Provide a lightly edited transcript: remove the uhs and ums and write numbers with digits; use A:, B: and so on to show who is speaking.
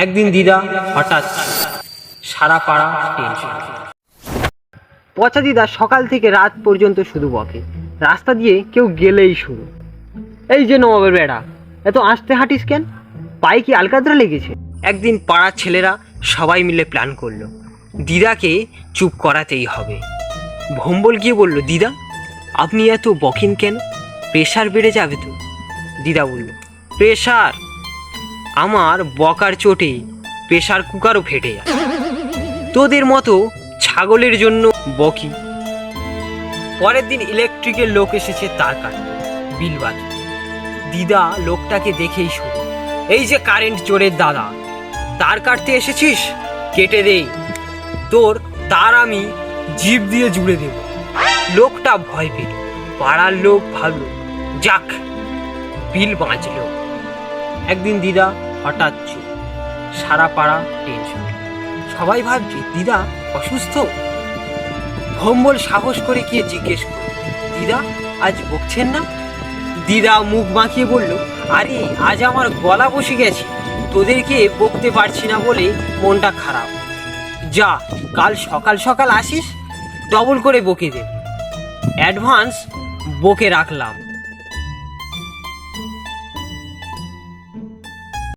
A: একদিন দিদা হঠাৎ সারা পাড়া টেনশন।
B: পচা দিদা সকাল থেকে রাত পর্যন্ত শুধু বকে, রাস্তা দিয়ে কেউ গেলেই শুরু, এই যে নবাবের বেড়া, এত আস্তে হাঁটিস কেন, পায়ে কি আলকাতরা লেগেছে?
A: একদিন পাড়ার ছেলেরা সবাই মিলে প্ল্যান করলো দিদাকে চুপ করাতেই হবে। ভম্বল গিয়ে বলল, দিদা আপনি এত বকেন কেন, প্রেশার বেড়ে যাবে তো। দিদা বলল, প্রেশার? আমার বকার চোটে প্রেশার কুকারও ফেটে যায়, তোদের মতো ছাগলের জন্য বকি। পরের দিন ইলেকট্রিকের লোক এসেছে তার কাটতে, বিল বাকি। দিদা লোকটাকে দেখেই শুরু, এই যে কারেন্ট চোরের দাদা, তার কাটতে এসেছিস, কেটে দে, তোর তার আমি জিভ দিয়ে জুড়ে দেব। লোকটা ভয় পেল, পাড়ার লোক ভাবল যাক বিল বাঁচল। একদিন দিদা হঠাৎ চুপ, সারা পাড়া টেনশন, সবাই ভাবছে দিদা অসুস্থ। ভম্বল সাহস করে গিয়ে জিজ্ঞেস করল, দিদা আজ বকছেন না? দিদা মুখ বাঁকিয়ে বলল, আরে আজ আমার গলা বসে গেছে, তোদেরকে বকতে পারছি না বলে মনটা খারাপ। যা কাল সকাল সকাল আসিস, ডবল করে বকে দেব, অ্যাডভান্স বকে রাখলাম।